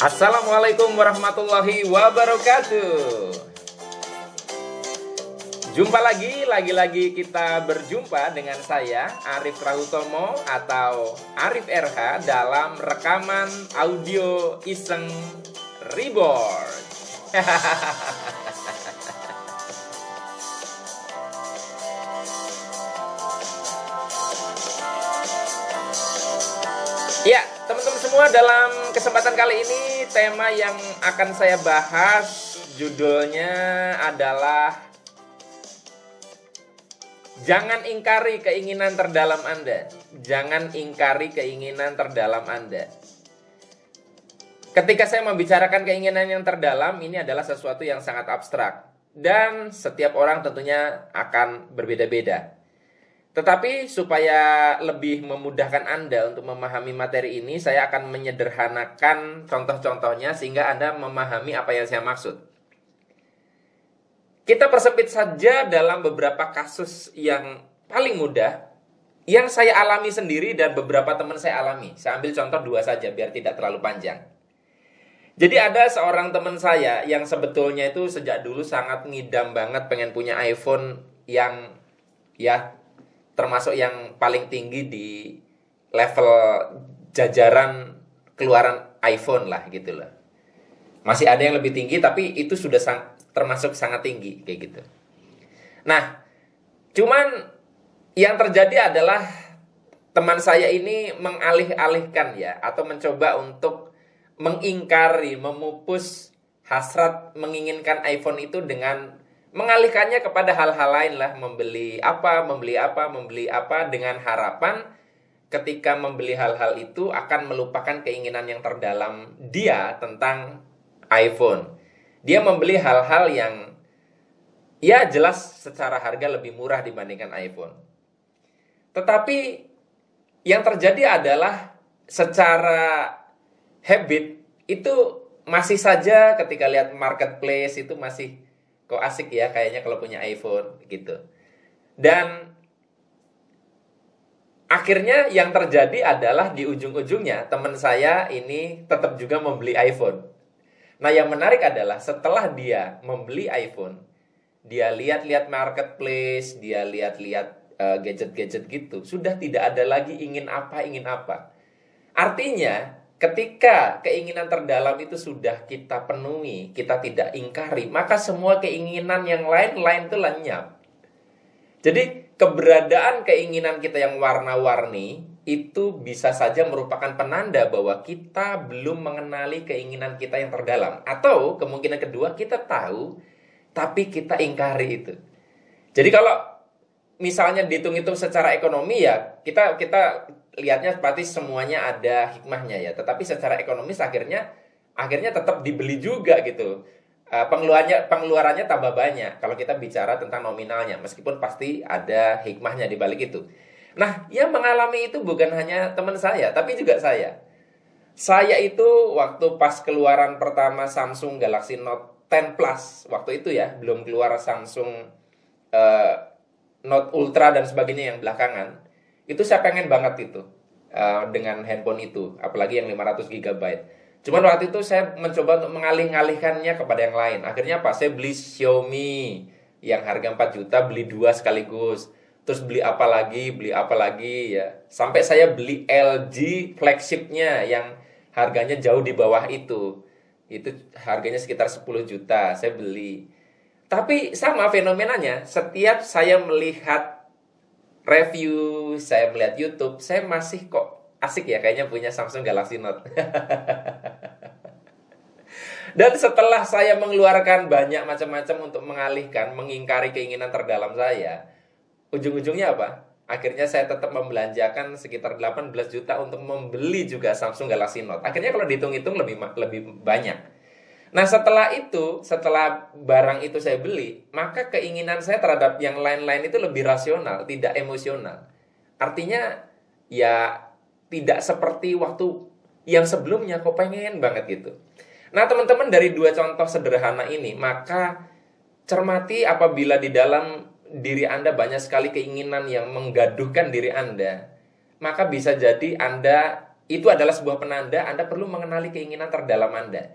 Assalamualaikum warahmatullahi wabarakatuh. Jumpa lagi kita berjumpa dengan saya Arif Rahutomo atau Arif RH dalam rekaman audio Iseng Reborn. Ya, teman-teman semua, dalam kesempatan kali ini tema yang akan saya bahas judulnya adalah jangan ingkari keinginan terdalam Anda. Jangan ingkari keinginan terdalam Anda. Ketika saya membicarakan keinginan yang terdalam, ini adalah sesuatu yang sangat abstrak dan setiap orang tentunya akan berbeda-beda. Tetapi supaya lebih memudahkan Anda untuk memahami materi ini, saya akan menyederhanakan contoh-contohnya sehingga Anda memahami apa yang saya maksud. Kita persempit saja dalam beberapa kasus yang paling mudah, yang saya alami sendiri dan beberapa teman saya alami. Saya ambil contoh 2 saja biar tidak terlalu panjang. Jadi ada seorang teman saya yang sebetulnya itu sejak dulu sangat ngidam banget pengen punya iPhone yang termasuk yang paling tinggi di level jajaran keluaran iPhone lah gitu loh. Masih ada yang lebih tinggi tapi itu sudah termasuk sangat tinggi kayak gitu. Nah, cuman yang terjadi adalah teman saya ini mengalih-alihkan ya, atau mencoba untuk mengingkari, memupus hasrat menginginkan iPhone itu dengan mengalihkannya kepada hal-hal lain lah, membeli apa dengan harapan ketika membeli hal-hal itu akan melupakan keinginan yang terdalam dia tentang iPhone. Dia membeli hal-hal yang ya jelas secara harga lebih murah dibandingkan iPhone. Tetapi yang terjadi adalah secara habit itu masih saja ketika lihat marketplace itu masih kok asik ya kayaknya kalau punya iPhone gitu. Dan akhirnya yang terjadi adalah di ujung-ujungnya teman saya ini tetap juga membeli iPhone. Nah, yang menarik adalah setelah dia membeli iPhone, dia lihat-lihat marketplace, dia lihat-lihat gadget-gadget gitu, sudah tidak ada lagi ingin apa. Artinya ketika keinginan terdalam itu sudah kita penuhi, kita tidak ingkari, maka semua keinginan yang lain-lain itu lenyap. Jadi keberadaan keinginan kita yang warna-warni itu bisa saja merupakan penanda bahwa kita belum mengenali keinginan kita yang terdalam. Atau kemungkinan kedua, kita tahu tapi kita ingkari itu. Jadi kalau misalnya dihitung-hitung secara ekonomi ya, kita lihatnya seperti semuanya ada hikmahnya ya, tetapi secara ekonomis akhirnya tetap dibeli juga gitu. Pengeluarannya tambah banyak kalau kita bicara tentang nominalnya, meskipun pasti ada hikmahnya di balik itu. Nah, yang mengalami itu bukan hanya teman saya, tapi juga saya. Saya itu waktu pas keluaran pertama Samsung Galaxy Note 10 Plus, waktu itu ya, belum keluar Samsung Note Ultra dan sebagainya yang belakangan. Itu saya pengen banget itu dengan handphone itu, apalagi yang 500 GB. Cuman waktu itu saya mencoba untuk mengalih-alihkannya kepada yang lain. Akhirnya apa? Saya beli Xiaomi yang harga 4 juta, beli 2 sekaligus. Terus beli apa lagi ya. Sampai saya beli LG flagshipnya yang harganya jauh di bawah itu. Itu harganya sekitar 10 juta, saya beli. Tapi sama fenomenanya, setiap saya melihat review, saya melihat YouTube, saya masih kok asik ya kayaknya punya Samsung Galaxy Note. Dan setelah saya mengeluarkan banyak macam-macam untuk mengalihkan, mengingkari keinginan terdalam saya, ujung-ujungnya apa? Akhirnya saya tetap membelanjakan sekitar 18 juta untuk membeli juga Samsung Galaxy Note. Akhirnya kalau dihitung-hitung lebih banyak. Nah, setelah barang itu saya beli, maka keinginan saya terhadap yang lain-lain itu lebih rasional, tidak emosional. Artinya ya tidak seperti waktu yang sebelumnya kok pengen banget gitu. Nah, teman-teman, dari 2 contoh sederhana ini, maka cermati apabila di dalam diri Anda banyak sekali keinginan yang menggaduhkan diri Anda, maka bisa jadi Anda Itu adalah sebuah penanda Anda perlu mengenali keinginan terdalam Anda.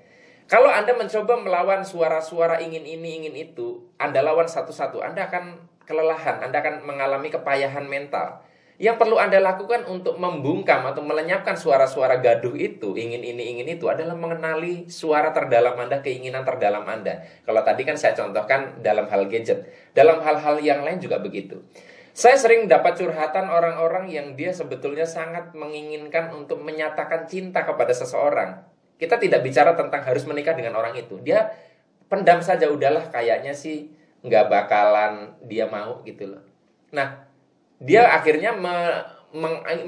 Kalau Anda mencoba melawan suara-suara ingin ini, ingin itu, Anda lawan satu-satu, Anda akan kelelahan, Anda akan mengalami kepayahan mental. Yang perlu Anda lakukan untuk membungkam atau melenyapkan suara-suara gaduh itu, ingin ini, ingin itu, adalah mengenali suara terdalam Anda, keinginan terdalam Anda. Kalau tadi kan saya contohkan dalam hal gadget, dalam hal-hal yang lain juga begitu. Saya sering dapat curhatan orang-orang yang dia sebetulnya sangat menginginkan untuk menyatakan cinta kepada seseorang. Kita tidak bicara tentang harus menikah dengan orang itu. Dia pendam saja, udahlah kayaknya sih nggak bakalan dia mau gitu loh. Nah, dia akhirnya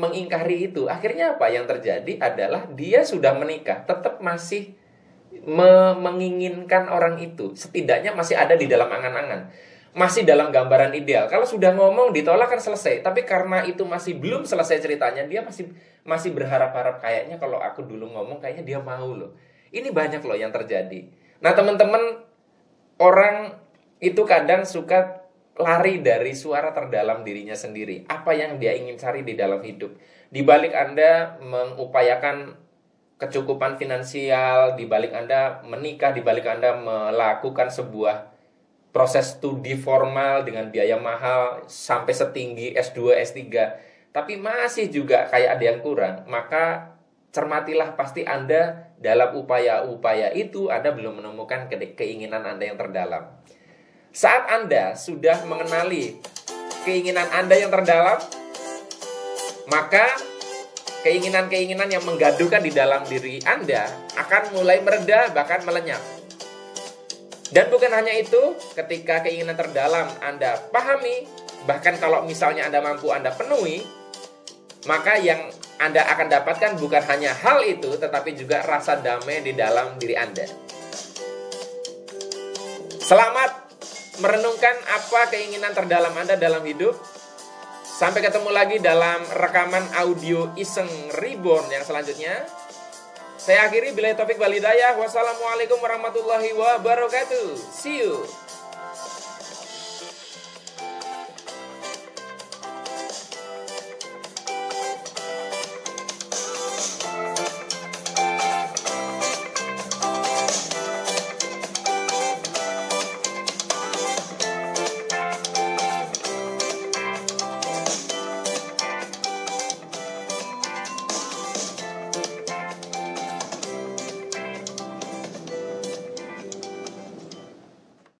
mengingkari itu. Akhirnya apa yang terjadi adalah dia sudah menikah, tetap masih menginginkan orang itu. Setidaknya masih ada di dalam angan-angan. Masih dalam gambaran ideal. Kalau sudah ngomong ditolak kan selesai. Tapi karena itu masih belum selesai ceritanya, dia masih berharap-harap kayaknya kalau aku dulu ngomong kayaknya dia mau loh. Ini banyak loh yang terjadi. Nah teman-teman, orang itu kadang suka lari dari suara terdalam dirinya sendiri. Apa yang dia ingin cari di dalam hidup. Di balik Anda mengupayakan kecukupan finansial, di balik Anda menikah, di balik Anda melakukan sebuah proses studi formal dengan biaya mahal sampai setinggi S2, S3, tapi masih juga kayak ada yang kurang, maka cermatilah, pasti Anda dalam upaya-upaya itu Anda belum menemukan keinginan Anda yang terdalam. Saat Anda sudah mengenali keinginan Anda yang terdalam, maka keinginan-keinginan yang menggaduhkan di dalam diri Anda akan mulai mereda, bahkan melenyap. Dan bukan hanya itu, ketika keinginan terdalam Anda pahami, bahkan kalau misalnya Anda mampu Anda penuhi, maka yang Anda akan dapatkan bukan hanya hal itu, tetapi juga rasa damai di dalam diri Anda. Selamat merenungkan apa keinginan terdalam Anda dalam hidup. Sampai ketemu lagi dalam rekaman audio Iseng Reborn yang selanjutnya. Saya akhiri, billahi taufik wal hidayah. Wassalamualaikum warahmatullahi wabarakatuh. See you.